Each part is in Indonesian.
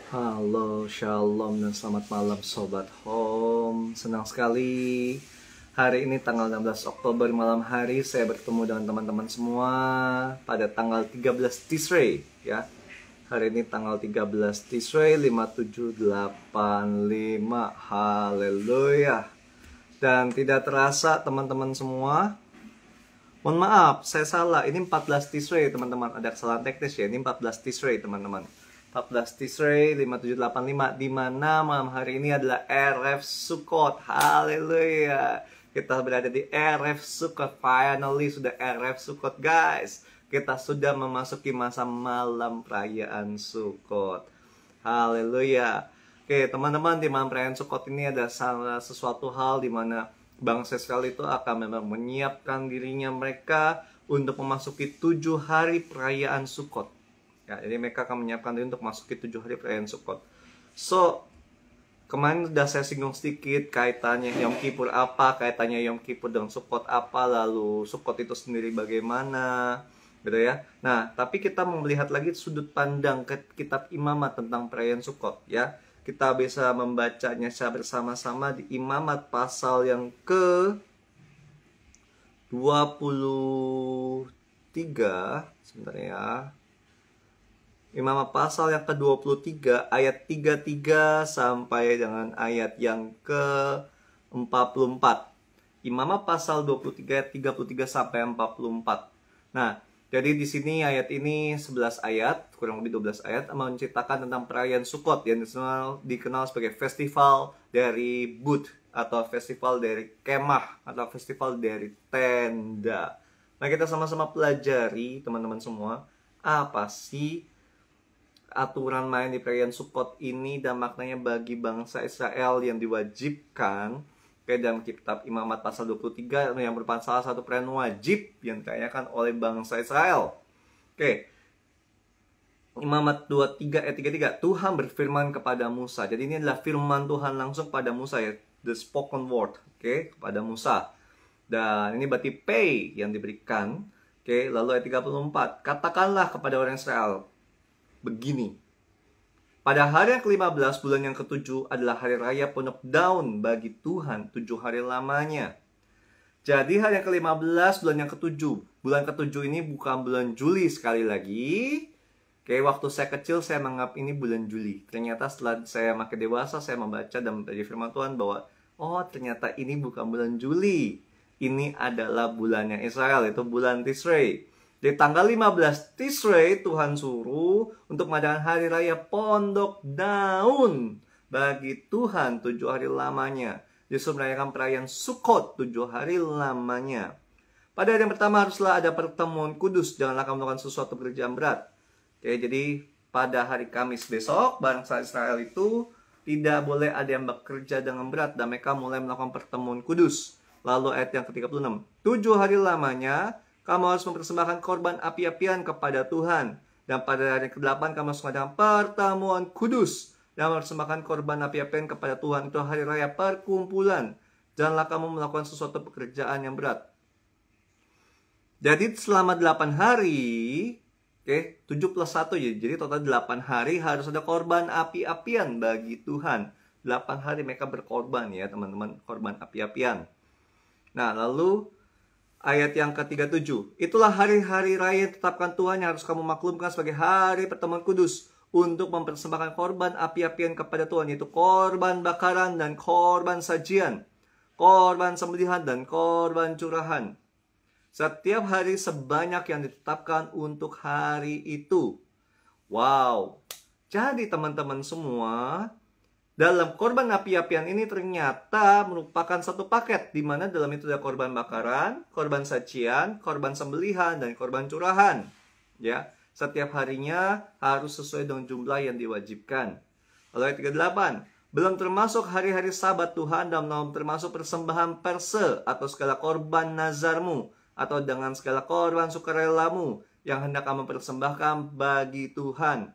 Halo, shalom dan selamat malam Sobat Home. Senang sekali hari ini tanggal 16 Oktober malam hari saya bertemu dengan teman-teman semua pada tanggal 13 Tishrei ya. Hari ini tanggal 13 Tishrei 5785. Haleluya. Dan tidak terasa teman-teman semua, mohon maaf, saya salah. Ini 14 Tishrei, teman-teman. Ada kesalahan teknis ya. Ini 14 Tishrei, teman-teman. 14 Tishrei 5785, di mana malam hari ini adalah Erev Sukkot. Haleluya. Kita berada di Erev Sukkot. Finally sudah Erev Sukkot, guys. Kita sudah memasuki masa malam perayaan Sukkot. Haleluya. Oke, teman-teman, di malam perayaan Sukkot ini ada sesuatu hal di mana bangsa Israel itu akan memang menyiapkan dirinya mereka untuk memasuki 7 hari perayaan Sukkot. Ya, jadi mereka akan menyiapkan diri untuk masuki 7 hari perayaan Sukkot. So, kemarin sudah saya singgung sedikit kaitannya Yom Kippur apa, kaitannya Yom Kippur dengan Sukkot apa, lalu Sukkot itu sendiri bagaimana, gitu ya. Nah, tapi kita melihat lagi sudut pandang ke kitab Imamat tentang perayaan Sukkot, ya. Kita bisa membacanya secara bersama-sama di Imamat pasal yang ke 23, sebentar ya. Imamat pasal yang ke-23 ayat 33 sampai dengan ayat yang ke-44. Imamat pasal 23 ayat 33 sampai 44. Nah, jadi di sini ayat ini 11 ayat, kurang lebih 12 ayat, menceritakan tentang perayaan Sukkot yang dikenal sebagai festival dari Booth atau festival dari kemah atau festival dari tenda. Nah, kita sama-sama pelajari, teman-teman semua, apa sih aturan main di perayaan Sukkot ini dan maknanya bagi bangsa Israel yang diwajibkan dalam kitab Imamat pasal 23 yang merupakan salah satu perayaan wajib yang dirayakan oleh bangsa Israel. Oke. Imamat 23 ayat 33, Tuhan berfirman kepada Musa. Jadi ini adalah firman Tuhan langsung pada Musa ya, the spoken word, oke, kepada Musa. Dan ini berarti pay yang diberikan. Oke, lalu ayat 34, katakanlah kepada orang Israel begini, pada hari yang ke-15 bulan yang ke-7 adalah hari raya pondok daun bagi Tuhan 7 hari lamanya. Jadi hari yang ke-15 bulan yang ke-7. Bulan ke-7 ini bukan bulan Juli sekali lagi. Oke, waktu saya kecil saya menganggap ini bulan Juli. Ternyata setelah saya makin dewasa saya membaca dan belajar firman Tuhan bahwa oh ternyata ini bukan bulan Juli. Ini adalah bulannya Israel, itu bulan Tishrei. Di tanggal 15 Tishrei, Tuhan suruh untuk mengadakan hari raya pondok daun bagi Tuhan 7 hari lamanya. Yesus merayakan perayaan Sukkot 7 hari lamanya. Pada hari yang pertama haruslah ada pertemuan kudus. Janganlah kamu melakukan sesuatu pekerjaan berat. Oke, jadi pada hari Kamis besok, bangsa Israel itu tidak boleh ada yang bekerja dengan berat. Dan mereka mulai melakukan pertemuan kudus. Lalu ayat yang ke-36. 7 hari lamanya kamu harus mempersembahkan korban api-apian kepada Tuhan. Dan pada hari ke-8 kamu harus mengadakan pertemuan kudus dan mempersembahkan korban api-apian kepada Tuhan. Itu hari raya perkumpulan. Janganlah kamu melakukan sesuatu pekerjaan yang berat. Jadi selama 8 hari, oke, 7 plus 1 ya. Jadi total 8 hari harus ada korban api-apian bagi Tuhan. 8 hari mereka berkorban ya teman-teman, korban api-apian. Nah lalu ayat yang ke-37, itulah hari-hari raya yang ditetapkan Tuhan yang harus kamu maklumkan sebagai hari pertemuan kudus untuk mempersembahkan korban api-apian kepada Tuhan, yaitu korban bakaran dan korban sajian, korban sembelihan dan korban curahan. Setiap hari sebanyak yang ditetapkan untuk hari itu. Wow. Jadi teman-teman semua, dalam korban api-apian ini ternyata merupakan satu paket, di mana dalam itu ada korban bakaran, korban sajian, korban sembelihan, dan korban curahan. Ya, setiap harinya harus sesuai dengan jumlah yang diwajibkan. Lalu ayat 38, belum termasuk hari-hari sabat Tuhan dan belum termasuk persembahan perse atau segala korban nazarmu atau dengan segala korban sukarelamu yang hendak kamu persembahkan bagi Tuhan.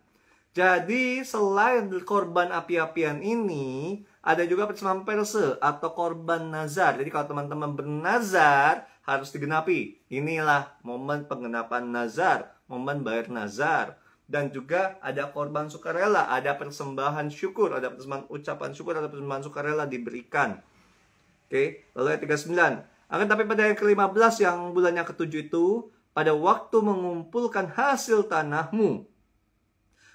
Jadi selain korban api-apian ini, ada juga persembahan perse atau korban nazar. Jadi kalau teman-teman bernazar, harus digenapi. Inilah momen penggenapan nazar, momen bayar nazar. Dan juga ada korban sukarela, ada persembahan syukur, ada persembahan ucapan syukur, ada persembahan sukarela diberikan. Oke, lalu ayat 39. Akan tapi pada yang ke-15 yang bulannya ke-7 itu, pada waktu mengumpulkan hasil tanahmu,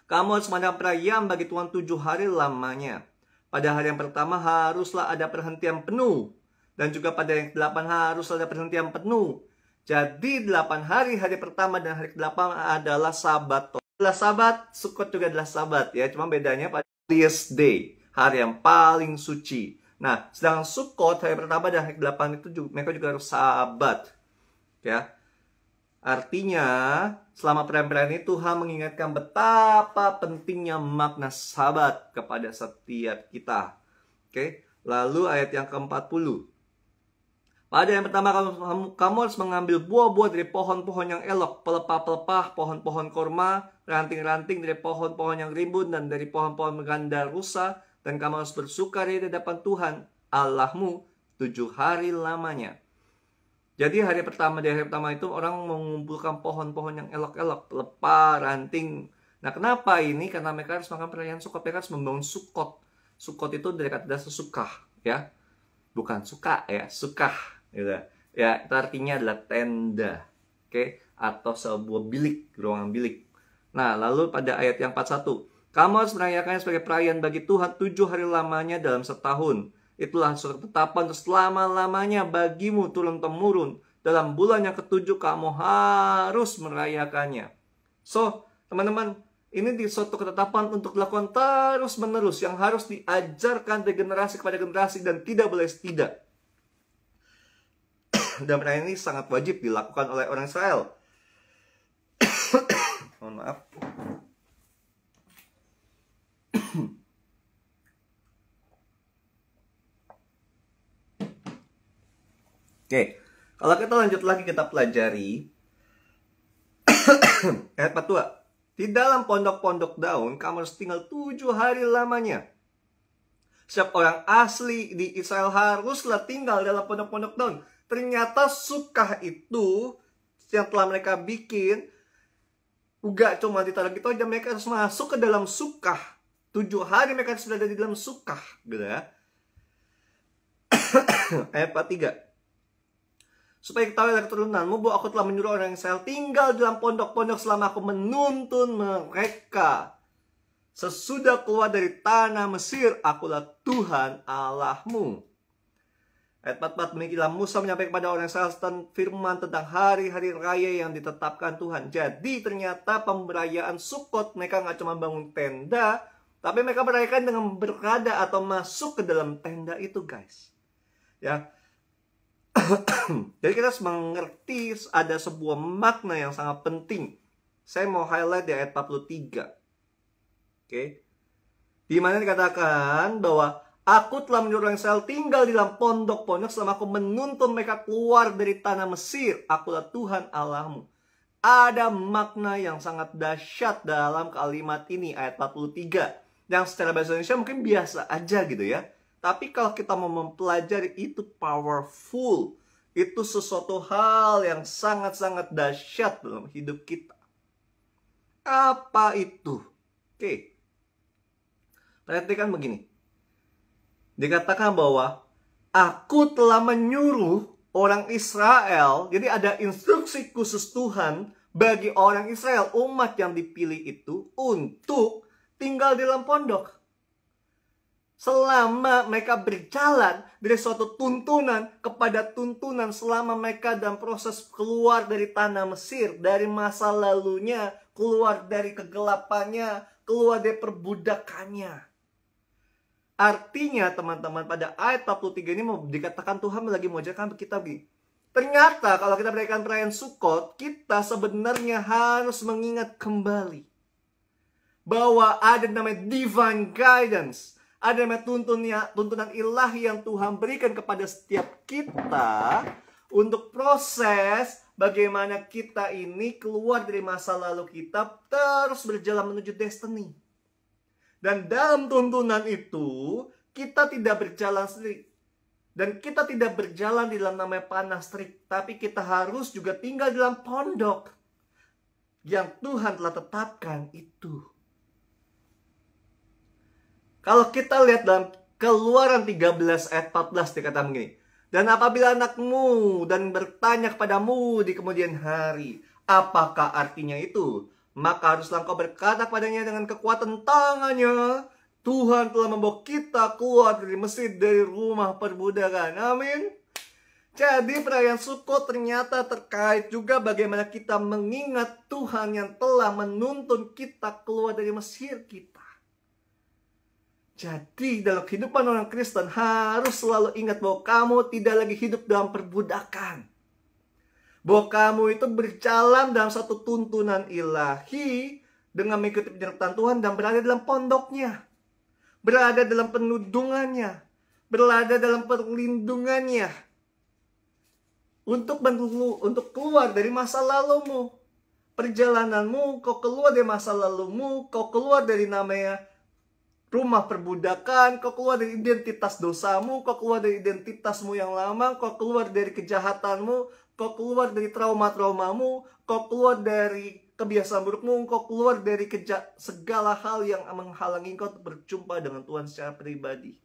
kamu harus mengadakan perayaan bagi Tuhan 7 hari lamanya. Pada hari yang pertama haruslah ada perhentian penuh. Dan juga pada yang ke-8 haruslah ada perhentian penuh. Jadi 8 hari, hari pertama dan hari ke-8 adalah sabat. Adalah sabat, Sukot juga adalah sabat ya. Cuma bedanya pada holiest day, hari yang paling suci. Nah, sedangkan Sukot hari pertama dan hari ke-8 itu juga, mereka juga harus sabat. Ya. Artinya, selama perayaan ini Tuhan mengingatkan betapa pentingnya makna sabat kepada setiap kita. Oke. Lalu ayat yang ke-40. Pada yang pertama kamu harus mengambil buah-buah dari pohon-pohon yang elok, pelepah-pelepah, pohon-pohon korma, ranting-ranting dari pohon-pohon yang rimbun dan dari pohon-pohon ganda rusa, dan kamu harus bersukaria di hadapan Tuhan Allahmu 7 hari lamanya. Jadi hari pertama itu orang mengumpulkan pohon-pohon yang elok-elok, pelepah, ranting. Nah, kenapa ini? Karena mereka harus makan perayaan Sukot, mereka harus membangun Sukot. Sukot itu dari kata dasar sukah, ya. Bukan suka ya, sukah gitu. Ya, itu artinya adalah tenda. Oke, atau sebuah bilik, ruangan bilik. Nah, lalu pada ayat yang 41, kamu harus merayakannya sebagai perayaan bagi Tuhan 7 hari lamanya dalam setahun. Itulah suatu ketetapan selama-lamanya bagimu turun-temurun. Dalam bulan yang ke-7 kamu harus merayakannya. So, teman-teman, ini di suatu ketetapan untuk dilakukan terus-menerus, yang harus diajarkan dari generasi kepada generasi dan tidak boleh tidak. Dan perayaan ini sangat wajib dilakukan oleh orang Israel. Mohon maaf. Oke, kalau kita lanjut lagi kita pelajari ayat 42. Di dalam pondok-pondok daun kamu harus tinggal 7 hari lamanya. Setiap orang asli di Israel haruslah tinggal dalam pondok-pondok daun. Ternyata Sukah itu yang telah mereka bikin juga cuma ditaruh gitu aja, mereka harus masuk ke dalam Sukah. 7 hari mereka sudah ada di dalam Sukah, gitu ya. Ayat 43. Supaya ketahui oleh keturunanmu bahwa aku telah menyuruh orang Israel tinggal dalam pondok-pondok selama aku menuntun mereka. Sesudah keluar dari tanah Mesir, akulah Tuhan Allahmu. Ayat 44, demikianlah Musa menyampaikan kepada orang Israel firman tentang hari-hari raya yang ditetapkan Tuhan. Jadi ternyata pemberayaan Sukot, mereka nggak cuma bangun tenda, tapi mereka merayakan dengan berada atau masuk ke dalam tenda itu, guys. Ya. Jadi kita harus mengerti ada sebuah makna yang sangat penting. Saya mau highlight di ayat 43. Oke. Di mana dikatakan bahwa aku telah menyuruh orang Israel tinggal di dalam pondok-pondok selama aku menuntun mereka keluar dari tanah Mesir. Akulah Tuhan Allahmu. Ada makna yang sangat dahsyat dalam kalimat ini, ayat 43. Yang secara bahasa Indonesia mungkin biasa aja gitu ya. Tapi kalau kita mau mempelajari, itu powerful. Itu sesuatu hal yang sangat-sangat dahsyat dalam hidup kita. Apa itu? Oke. Perhatikan begini. Dikatakan bahwa aku telah menyuruh orang Israel. Jadi ada instruksi khusus Tuhan bagi orang Israel, umat yang dipilih itu, untuk tinggal di dalam pondok. Selama mereka berjalan dari suatu tuntunan kepada tuntunan, selama mereka dalam proses keluar dari tanah Mesir, dari masa lalunya, keluar dari kegelapannya, keluar dari perbudakannya. Artinya teman-teman, pada ayat 43 ini mau dikatakan Tuhan lagi mengajarkan kita begini. Ternyata kalau kita merayakan perayaan Sukot, kita sebenarnya harus mengingat kembali bahwa ada namanya divine guidance. Ada namanya tuntunan ilahi yang Tuhan berikan kepada setiap kita untuk proses bagaimana kita ini keluar dari masa lalu kita, terus berjalan menuju destiny. Dan dalam tuntunan itu, kita tidak berjalan sendiri. Dan kita tidak berjalan di dalam namanya panas terik, tapi kita harus juga tinggal di dalam pondok. yang Tuhan telah tetapkan itu. Kalau kita lihat dalam Keluaran 13 ayat 14 dikatakan begini. Dan apabila anakmu dan bertanya kepadamu di kemudian hari, apakah artinya itu? Maka haruslah engkau berkata kepadanya dengan kekuatan tangannya, Tuhan telah membawa kita keluar dari Mesir, dari rumah perbudakan. Amin. Jadi perayaan Sukot ternyata terkait juga bagaimana kita mengingat Tuhan yang telah menuntun kita keluar dari Mesir kita. Jadi dalam kehidupan orang Kristen harus selalu ingat bahwa kamu tidak lagi hidup dalam perbudakan. Bahwa kamu itu berjalan dalam satu tuntunan ilahi dengan mengikuti penyertaan Tuhan dan berada dalam pondoknya. Berada dalam penudungannya. Berada dalam perlindungannya. Untuk keluar dari masa lalumu. Perjalananmu, kau keluar dari masa lalumu, kau keluar dari namanya rumah perbudakan, kau keluar dari identitas dosamu, kau keluar dari identitasmu yang lama, kau keluar dari kejahatanmu, kau keluar dari trauma-traumamu, kau keluar dari kebiasaan burukmu, kau keluar dari segala hal yang menghalangi kau berjumpa dengan Tuhan secara pribadi.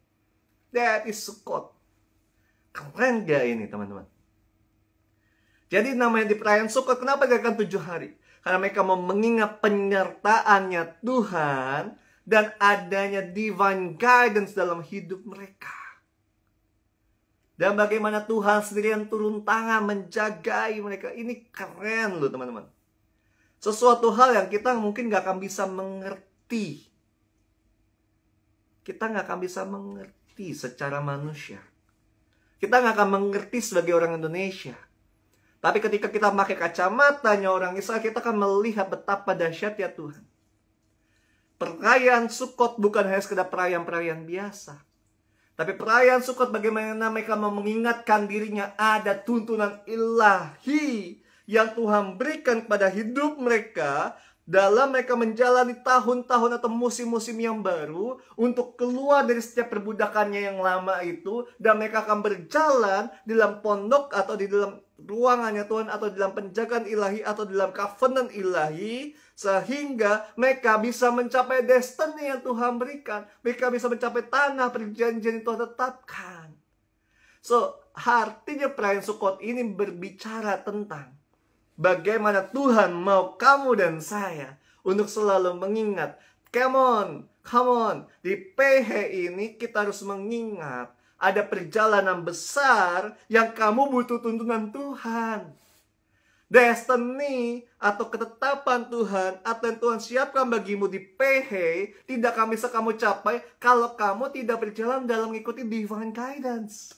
That is Sukot. Keren gak ini teman-teman? Jadi namanya di perayaan Sukot, kenapa dikatakan 7 hari? Karena mereka mau mengingat penyertaannya Tuhan dan adanya divine guidance dalam hidup mereka. Dan bagaimana Tuhan sendiri yang turun tangan menjagai mereka. Ini keren loh teman-teman. Sesuatu hal yang kita mungkin gak akan bisa mengerti. Kita gak akan bisa mengerti secara manusia. Kita gak akan mengerti sebagai orang Indonesia. Tapi ketika kita pakai kacamatanya orang Israel, kita akan melihat betapa dahsyatnya Tuhan. Perayaan Sukot bukan hanya sekedar perayaan-perayaan biasa. Tapi perayaan Sukot bagaimana mereka mengingatkan dirinya ada tuntunan ilahi yang Tuhan berikan kepada hidup mereka dalam mereka menjalani tahun-tahun atau musim-musim yang baru untuk keluar dari setiap perbudakannya yang lama itu, dan mereka akan berjalan di dalam pondok atau di dalam ruangannya Tuhan atau di dalam penjagaan ilahi atau di dalam covenant ilahi, sehingga mereka bisa mencapai destiny yang Tuhan berikan. Mereka bisa mencapai tanah perjanjian yang Tuhan tetapkan. So, artinya perayaan Sukot ini berbicara tentang bagaimana Tuhan mau kamu dan saya untuk selalu mengingat. Come on. Di PH ini kita harus mengingat ada perjalanan besar yang kamu butuh tuntunan Tuhan. Destiny atau ketetapan Tuhan atau yang Tuhan siapkan bagimu di PH tidak akan bisa kamu capai kalau kamu tidak berjalan dalam mengikuti divine guidance.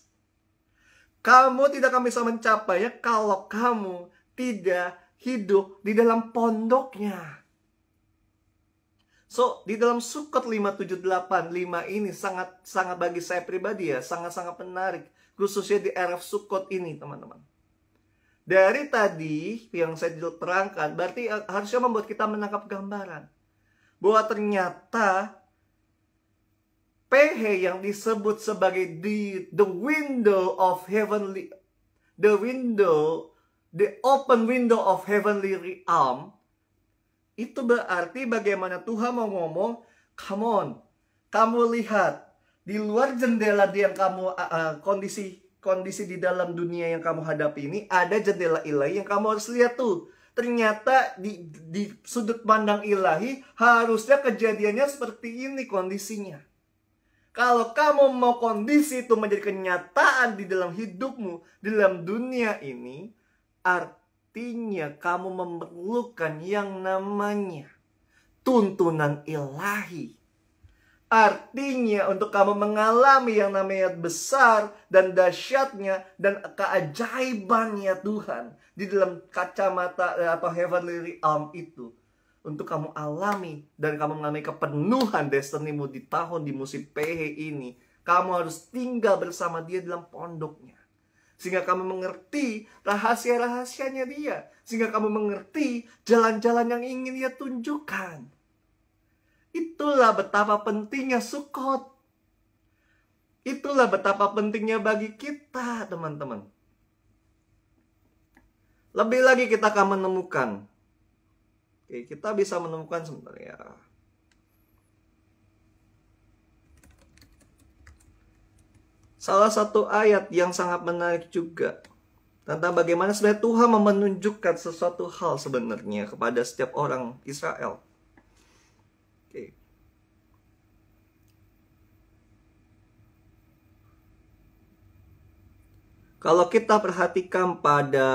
Kamu tidak akan bisa mencapainya kalau kamu tidak hidup di dalam pondoknya. So, di dalam Sukot 5785 ini sangat bagi saya pribadi ya, sangat menarik. Khususnya di RF Sukot ini, teman-teman. Dari tadi yang saya terangkan, berarti harusnya membuat kita menangkap gambaran. Bahwa ternyata PH yang disebut sebagai the window of heavenly, the open window of heavenly realm, itu berarti bagaimana Tuhan mau ngomong, come on, kamu lihat di luar jendela yang kamu kondisi di dalam dunia yang kamu hadapi ini, ada jendela ilahi yang kamu harus lihat tuh. Ternyata di sudut pandang ilahi harusnya kejadiannya seperti ini kondisinya. Kalau kamu mau kondisi itu menjadi kenyataan di dalam hidupmu, di dalam dunia ini, artinya kamu memerlukan yang namanya tuntunan ilahi. Artinya untuk kamu mengalami yang namanya besar dan dahsyatnya dan keajaibannya Tuhan di dalam kacamata atau heavenly realm itu, untuk kamu alami dan kamu mengalami kepenuhan destinimu di musim PH ini, kamu harus tinggal bersama dia dalam pondoknya. Sehingga kamu mengerti rahasia-rahasianya dia. Sehingga kamu mengerti jalan-jalan yang ingin dia tunjukkan. Itulah betapa pentingnya Sukot. Itulah betapa pentingnya bagi kita, teman-teman. Lebih lagi kita akan menemukan Oke, kita bisa menemukan sebenarnya salah satu ayat yang sangat menarik juga tentang bagaimana sebenarnya Tuhan menunjukkan sesuatu hal sebenarnya kepada setiap orang Israel. Oke. Kalau kita perhatikan pada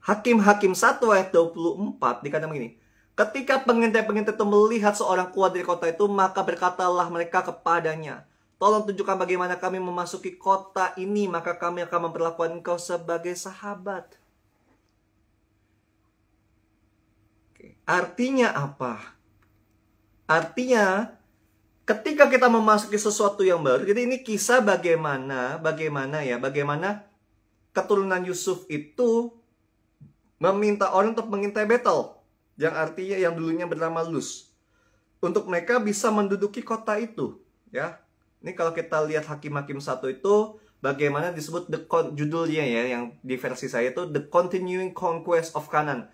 Hakim-Hakim 1 ayat 24 dikatakan begini. Ketika pengintai-pengintai itu melihat seorang keluar dari kota itu, maka berkatalah mereka kepadanya, tolong tunjukkan bagaimana kami memasuki kota ini, maka kami akan memperlakukan engkau sebagai sahabat. Oke. Artinya apa? Artinya ketika kita memasuki sesuatu yang baru, jadi ini kisah bagaimana keturunan Yusuf itu meminta orang untuk mengintai Betel, yang artinya yang dulunya bernama Luz, untuk mereka bisa menduduki kota itu, ya. Ini kalau kita lihat Hakim-Hakim 1 itu bagaimana disebut judulnya ya, yang di versi saya itu The Continuing Conquest of Canaan.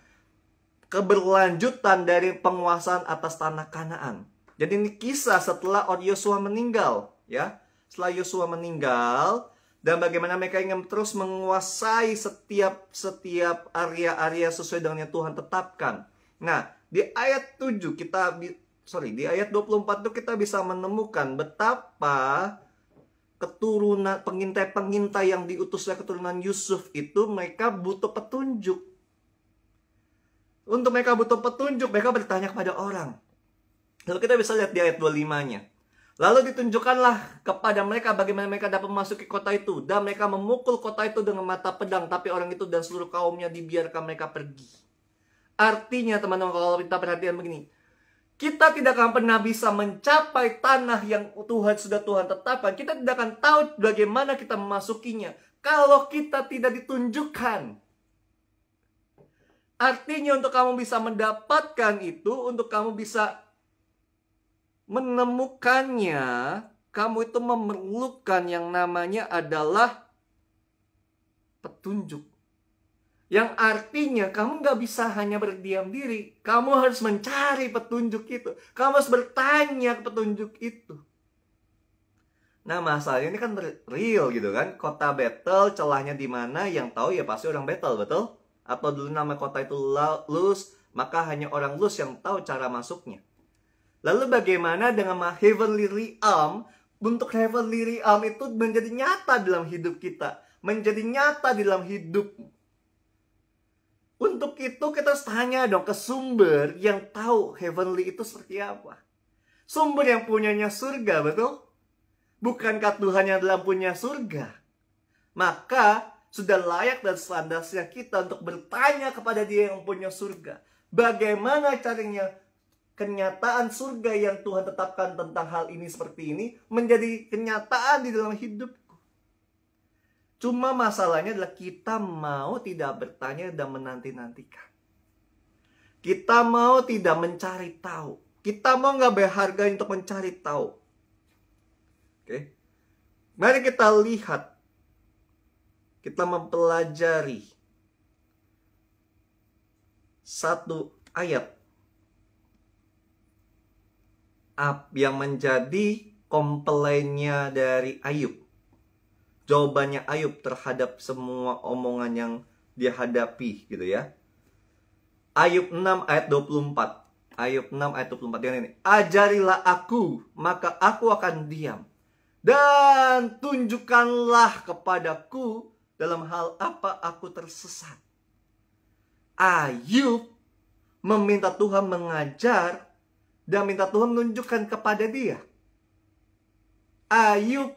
Keberlanjutan dari penguasaan atas tanah Kanaan. Jadi ini kisah setelah Yosua meninggal, ya. Setelah Yosua meninggal, dan bagaimana mereka ingin terus menguasai setiap area-area sesuai dengan yang Tuhan tetapkan. Nah, di ayat 7 di ayat 24 itu kita bisa menemukan betapa keturunan pengintai-pengintai yang diutus oleh keturunan Yusuf itu mereka butuh petunjuk. Untuk mereka butuh petunjuk, mereka bertanya kepada orang. Lalu kita bisa lihat di ayat 25-nya. Lalu ditunjukkanlah kepada mereka bagaimana mereka dapat memasuki kota itu. Dan mereka memukul kota itu dengan mata pedang. Tapi orang itu dan seluruh kaumnya dibiarkan mereka pergi. Artinya teman-teman, kalau kita perhatikan begini. Kita tidak akan pernah bisa mencapai tanah yang sudah Tuhan tetapkan. Kita tidak akan tahu bagaimana kita memasukinya kalau kita tidak ditunjukkan. Artinya untuk kamu bisa mendapatkan itu, untuk kamu bisa menemukannya, kamu itu memerlukan yang namanya adalah petunjuk. Yang artinya kamu gak bisa hanya berdiam diri. Kamu harus mencari petunjuk itu. Kamu harus bertanya petunjuk itu. Nah, masalahnya ini kan real gitu kan. Kota Betel, celahnya di mana? Yang tahu ya pasti orang Betel, betul? Atau dulu nama kota itu Luz, maka hanya orang Luz yang tahu cara masuknya. Lalu bagaimana dengan heavenly realm? Untuk heavenly realm itu menjadi nyata dalam hidup kita. Menjadi nyata dalam hidup. Untuk itu kita tanya dong ke sumber yang tahu heavenly itu seperti apa. Sumber yang punyanya surga, betul? Bukankah Tuhan yang dalam punya surga? Maka sudah layak dan selandarsnya kita untuk bertanya kepada Dia yang punya surga. Bagaimana caranya kenyataan surga yang Tuhan tetapkan tentang hal ini seperti ini menjadi kenyataan di dalam hidupku. Cuma masalahnya adalah kita mau tidak bertanya dan menanti-nantikan. Kita mau tidak mencari tahu. Kita mau nggak berharga untuk mencari tahu. Oke. Mari kita lihat. Kita mempelajari satu ayat yang menjadi komplainnya dari Ayub. Jawabannya Ayub terhadap semua omongan yang dia hadapi gitu ya. Ayub 6 ayat 24. Ayub 6 ayat 24 yang ini. Ajarilah aku, maka aku akan diam. Dan tunjukkanlah kepadaku dalam hal apa aku tersesat. Ayub meminta Tuhan mengajar dan minta Tuhan menunjukkan kepada dia. Ayub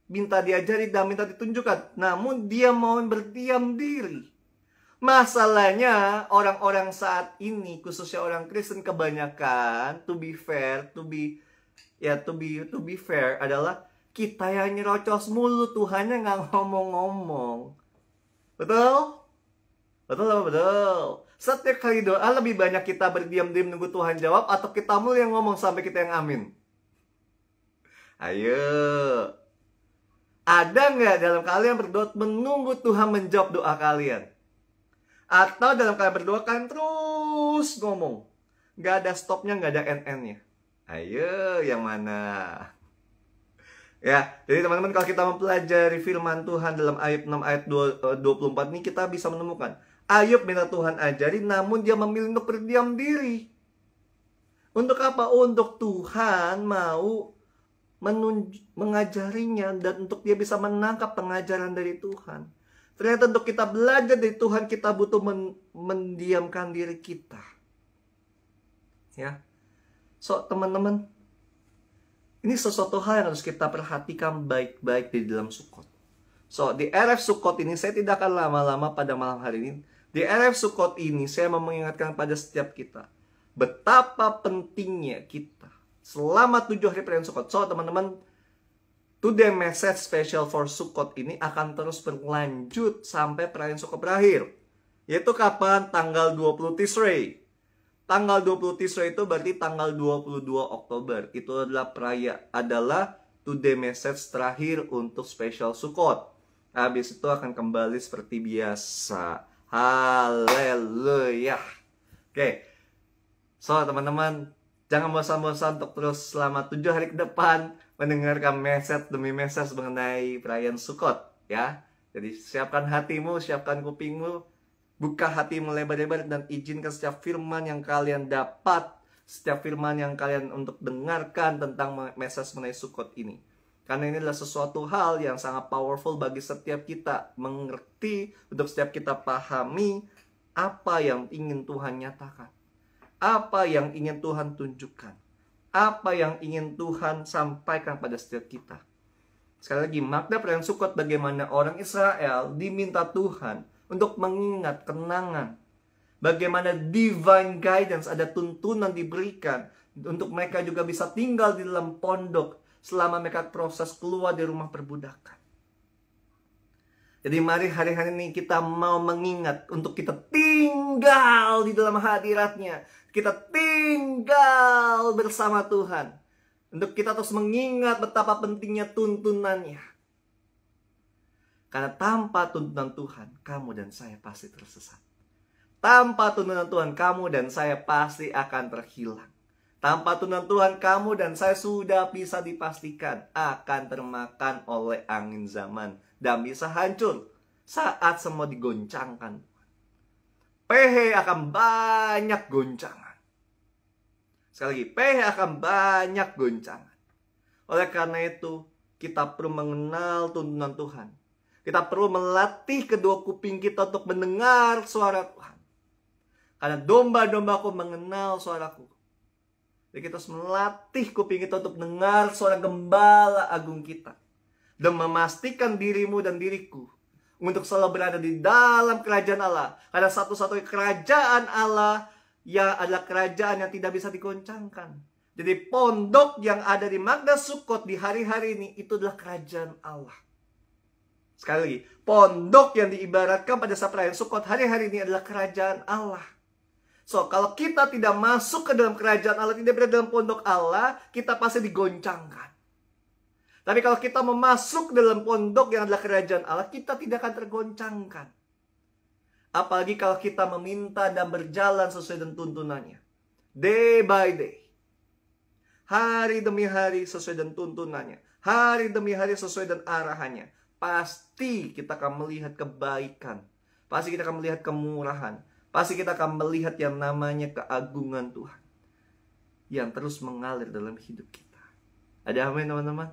minta diajari dan minta ditunjukkan. Namun dia mau berdiam diri. Masalahnya orang-orang saat ini, khususnya orang Kristen kebanyakan, to be fair adalah kita yang nyerocos mulu, Tuhannya nggak ngomong-ngomong. Betul? Betul. Setiap kali doa lebih banyak kita berdiam-diam nunggu Tuhan jawab atau kita mulu yang ngomong sampai kita yang amin? Ayo. Ada nggak dalam kalian berdoa menunggu Tuhan menjawab doa kalian? Atau dalam kalian berdua kalian terus ngomong. Gak ada stopnya, gak ada end-endnya. Ayo, yang mana? Ya, jadi teman-teman kalau kita mempelajari firman Tuhan dalam Ayub 6 ayat 24 ini kita bisa menemukan Ayub minta Tuhan ajari, namun dia memilih untuk berdiam diri. Untuk apa? Untuk Tuhan mau mengajarinya dan untuk dia bisa menangkap pengajaran dari Tuhan. Ternyata untuk kita belajar dari Tuhan kita butuh mendiamkan diri kita. Ya. So, teman-teman, ini sesuatu hal yang harus kita perhatikan baik-baik di dalam Sukot. So, di RF Sukot ini saya tidak akan lama-lama pada malam hari ini. Di RF Sukot ini saya mau mengingatkan pada setiap kita betapa pentingnya kita selama 7 hari perayaan Sukot. So, teman-teman, today message special for Sukot ini akan terus berlanjut sampai perayaan Sukot berakhir. Yaitu kapan? Tanggal 20 Tishrei. Tanggal 20 Tishrei itu berarti tanggal 22 Oktober. Itu adalah today message terakhir untuk special Sukot. Habis itu akan kembali seperti biasa. Haleluya. Oke. So, teman-teman, jangan bosan-bosan untuk terus selama 7 hari ke depan mendengarkan message demi message mengenai perayaan Sukot, ya. Jadi, siapkan hatimu, siapkan kupingmu, buka hatimu lebar-lebar dan izinkan setiap firman yang kalian dapat, setiap firman yang kalian untuk dengarkan tentang message mengenai Sukot ini. Karena ini adalah sesuatu hal yang sangat powerful bagi setiap kita mengerti, untuk setiap kita pahami apa yang ingin Tuhan nyatakan. Apa yang ingin Tuhan tunjukkan. Apa yang ingin Tuhan sampaikan pada setiap kita. Sekali lagi, makna perayaan Sukot bagaimana orang Israel diminta Tuhan untuk mengingat kenangan. Bagaimana divine guidance, ada tuntunan diberikan untuk mereka juga bisa tinggal di dalam pondok selama mereka proses keluar dari rumah perbudakan. Jadi mari hari-hari ini kita mau mengingat untuk kita tinggal di dalam hadiratnya. Kita tinggal bersama Tuhan. Untuk kita terus mengingat betapa pentingnya tuntunannya. Karena tanpa tuntunan Tuhan, kamu dan saya pasti tersesat. Tanpa tuntunan Tuhan, kamu dan saya pasti akan terhilang. Tanpa tuntunan Tuhan, kamu dan saya sudah bisa dipastikan akan termakan oleh angin zaman dan bisa hancur saat semua digoncangkan. PH akan banyak goncangan. Sekali lagi, PH akan banyak goncangan. Oleh karena itu, kita perlu mengenal tuntunan Tuhan. Kita perlu melatih kedua kuping kita untuk mendengar suara Tuhan. Karena domba-dombaku mengenal suaraku. Jadi kita harus melatih kuping kita untuk mendengar suara gembala agung kita. Dan memastikan dirimu dan diriku untuk selalu berada di dalam kerajaan Allah. Karena satu-satunya kerajaan Allah yang adalah kerajaan yang tidak bisa digoncangkan. Jadi pondok yang ada di Magda Sukot di hari-hari ini itu adalah kerajaan Allah. Sekali lagi, pondok yang diibaratkan pada saat perayaan Sukot hari-hari ini adalah kerajaan Allah. So, kalau kita tidak masuk ke dalam kerajaan Allah, tidak berada dalam pondok Allah, kita pasti digoncangkan. Tapi kalau kita memasuk dalam pondok yang adalah kerajaan Allah, kita tidak akan tergoncangkan. Apalagi kalau kita meminta dan berjalan sesuai dengan tuntunannya. Day by day. Hari demi hari sesuai dengan tuntunannya. Hari demi hari sesuai dengan arahannya. Pasti kita akan melihat kebaikan. Pasti kita akan melihat kemurahan. Pasti kita akan melihat yang namanya keagungan Tuhan. Yang terus mengalir dalam hidup kita. Ada amin teman-teman?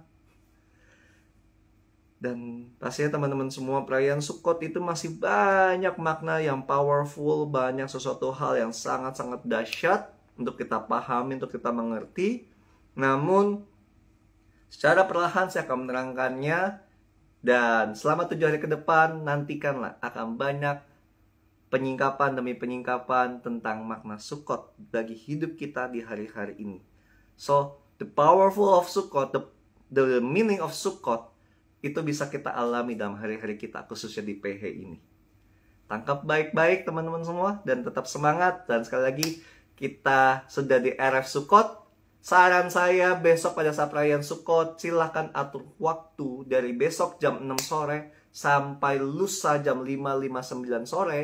Dan pastinya teman-teman semua, perayaan Sukot itu masih banyak makna yang powerful. Banyak sesuatu hal yang sangat-sangat dahsyat untuk kita pahami, untuk kita mengerti. Namun secara perlahan saya akan menerangkannya. Dan selama 7 hari ke depan, nantikanlah akan banyak penyingkapan demi penyingkapan tentang makna Sukot bagi hidup kita di hari-hari ini. So, the powerful of Sukot, the meaning of Sukot, itu bisa kita alami dalam hari-hari kita, khususnya di PH ini. Tangkap baik-baik teman-teman semua, dan tetap semangat. Dan sekali lagi, kita sudah di RF Sukot. Saran saya besok pada saat perayaan Sukot, silahkan atur waktu dari besok jam 6 sore sampai lusa jam 5.59 sore.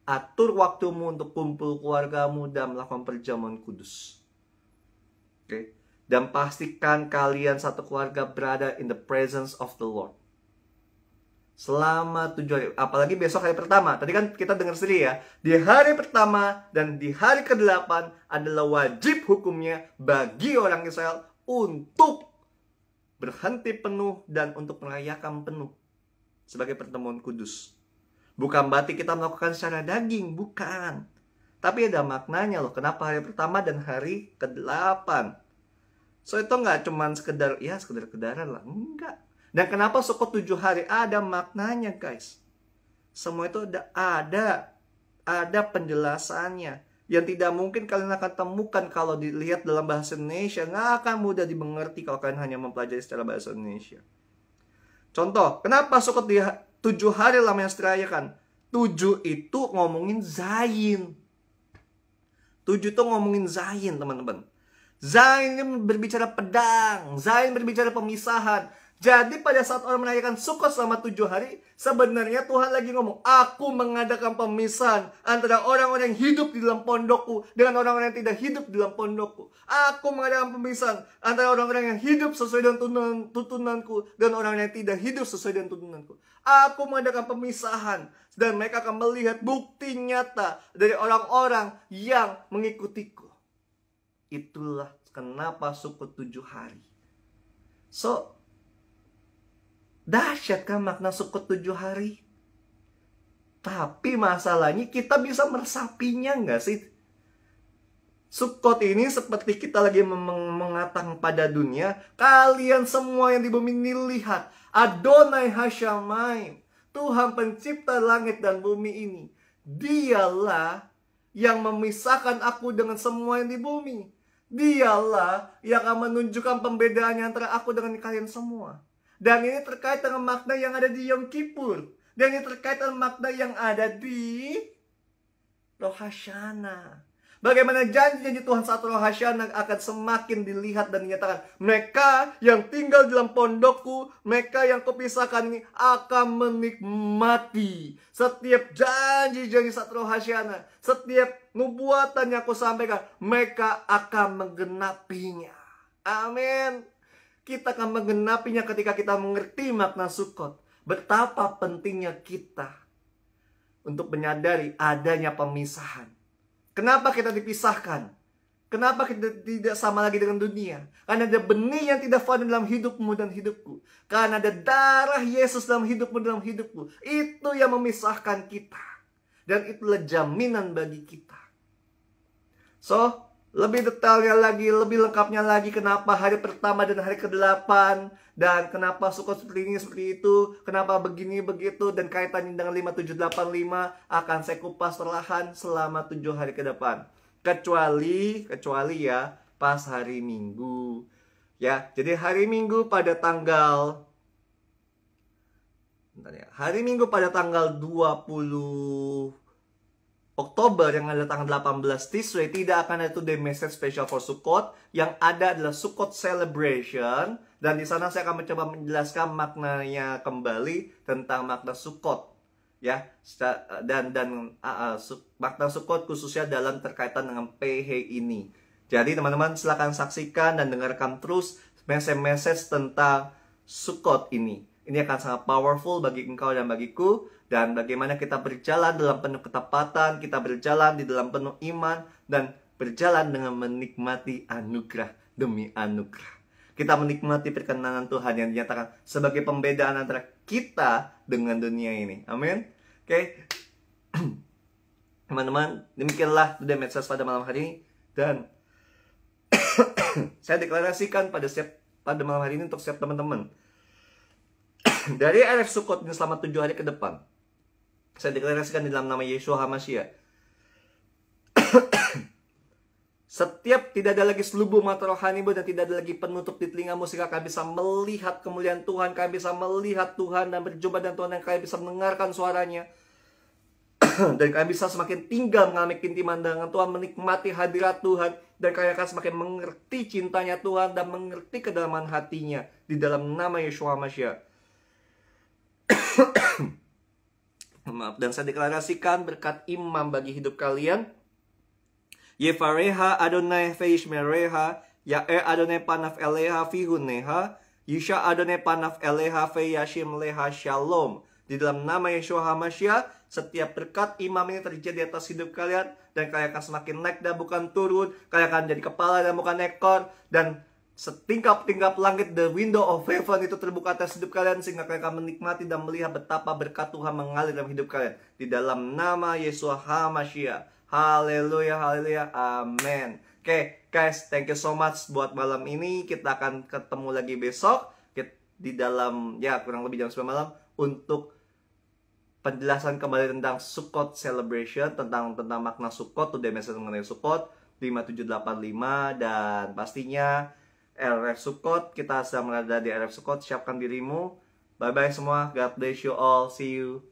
Atur waktumu untuk kumpul keluargamu dan melakukan perjamuan kudus. Oke. Dan pastikan kalian satu keluarga berada in the presence of the Lord selama 7 hari. Apalagi besok hari pertama. Tadi kan kita dengar sendiri ya. Di hari pertama dan di hari ke-8 adalah wajib hukumnya bagi orang Israel untuk berhenti penuh dan untuk merayakan penuh sebagai pertemuan kudus. Bukan berarti kita melakukan secara daging, bukan. Tapi ada maknanya loh. Kenapa hari pertama dan hari ke-8? So itu nggak cuma sekedar kedaran lah, enggak. Dan kenapa Sukot 7 hari? Ada maknanya, guys. Semua itu ada penjelasannya yang tidak mungkin kalian akan temukan kalau dilihat dalam bahasa Indonesia. Nggak akan mudah dimengerti kalau kalian hanya mempelajari secara bahasa Indonesia. Contoh, kenapa Sukot di 7 hari lamanya dirayakan? 7 itu ngomongin Zain. 7 itu ngomongin Zain, teman-teman. Zain ini berbicara pedang. Zain berbicara pemisahan. Jadi pada saat orang merayakan Sukot selama 7 hari, sebenarnya Tuhan lagi ngomong, aku mengadakan pemisahan antara orang-orang yang hidup di dalam pondokku dengan orang-orang yang tidak hidup di dalam pondokku. Aku mengadakan pemisahan antara orang-orang yang hidup sesuai dengan tuntunanku dan orang-orang yang tidak hidup sesuai dengan tuntunanku. Aku mengadakan pemisahan dan mereka akan melihat bukti nyata dari orang-orang yang mengikutiku. Itulah kenapa Sukot 7 hari. So, dahsyat kan makna Sukot 7 hari? Tapi masalahnya kita bisa meresapinya nggak sih? Sukot ini seperti kita lagi mengatakan pada dunia, kalian semua yang di bumi ini lihat, Adonai Hashamayim, Tuhan pencipta langit dan bumi ini. Dialah yang memisahkan aku dengan semua yang di bumi. Dialah yang akan menunjukkan pembedaannya antara aku dengan kalian semua. Dan ini terkait dengan makna yang ada di Yom Kippur. Dan ini terkait dengan makna yang ada di Rosh Hashanah. Bagaimana janji-janji Tuhan saat Rosh Hashanah akan semakin dilihat dan dinyatakan. Mereka yang tinggal dalam pondokku, mereka yang kupisahkan ini akan menikmati setiap janji-janji saat Rosh Hashanah. Setiap nubuatan yang aku sampaikan, mereka akan menggenapinya. Amin. Kita akan menggenapinya ketika kita mengerti makna Sukot. Betapa pentingnya kita untuk menyadari adanya pemisahan. Kenapa kita dipisahkan? Kenapa kita tidak sama lagi dengan dunia? Karena ada benih yang tidak fana dalam hidupmu dan hidupku. Karena ada darah Yesus dalam hidupmu dan dalam hidupku. Itu yang memisahkan kita. Dan itulah jaminan bagi kita. So, lebih detailnya lagi, lebih lengkapnya lagi kenapa hari pertama dan hari ke-8 dan kenapa Sukot seperti ini, seperti itu, kenapa begini, begitu, dan kaitannya dengan 5785 akan saya kupas perlahan selama 7 hari ke depan. Kecuali ya pas hari Minggu. Ya, jadi hari Minggu pada tanggal hari Minggu pada tanggal 20 Oktober yang ada tanggal 18 Tishrei tidak akan ada Today Message Special for Sukot. Yang ada adalah Sukot Celebration. Dan di sana saya akan mencoba menjelaskan maknanya kembali tentang makna Sukot. Ya, dan makna Sukot khususnya dalam terkaitan dengan PH ini. Jadi teman-teman silakan saksikan dan dengarkan terus message-message tentang Sukot ini. Ini akan sangat powerful bagi engkau dan bagiku. Dan bagaimana kita berjalan dalam penuh ketepatan, kita berjalan di dalam penuh iman, dan berjalan dengan menikmati anugerah demi anugerah. Kita menikmati perkenanan Tuhan yang dinyatakan sebagai pembedaan antara kita dengan dunia ini. Amin. Oke. Teman-teman, demikianlah Today Message pada malam hari ini. Dan saya deklarasikan pada malam hari ini untuk setiap teman-teman. Dari RF Sukot ini selama 7 hari ke depan. Saya deklarasikan di dalam nama Yeshua HaMashiach. Setiap tidak ada lagi selubung mata rohanimu dan tidak ada lagi penutup di telingamu sehingga kalian bisa melihat kemuliaan Tuhan, kalian bisa melihat Tuhan dan berjumpa dengan Tuhan, dan kalian bisa mendengarkan suaranya. Dan kalian bisa semakin tinggal mengalami keintiman dengan Tuhan, menikmati hadirat Tuhan, dan kalian akan semakin mengerti cintanya Tuhan dan mengerti kedalaman hatinya di dalam nama Yeshua HaMashiach. Maaf, dan saya deklarasikan berkat imam bagi hidup kalian. Yevareha Adonai Feishmereha, Ya'er Adonai Panaf Eleha Fihuneha, Yisha Adonai Panaf Eleha Feyashim Leha Shalom. Di dalam nama Yeshua HaMashiach, setiap berkat imam ini terjadi atas hidup kalian, dan kalian akan semakin naik dan bukan turun. Kalian akan jadi kepala dan bukan ekor, dan setingkap-tingkap langit, the window of heaven itu terbuka atas hidup kalian, sehingga kalian akan menikmati dan melihat betapa berkat Tuhan mengalir dalam hidup kalian. Di dalam nama Yeshua HaMashiach. Haleluya, haleluya, amin. Oke, guys, thank you so much buat malam ini. Kita akan ketemu lagi besok di dalam, ya kurang lebih jam 9 malam, untuk penjelasan kembali tentang Sukkot Celebration, tentang makna Sukkot, today message mengenai Sukkot 5785, dan pastinya RF Sukkot, kita sedang berada di RF Sukkot, siapkan dirimu. Bye bye semua, God bless you all, see you.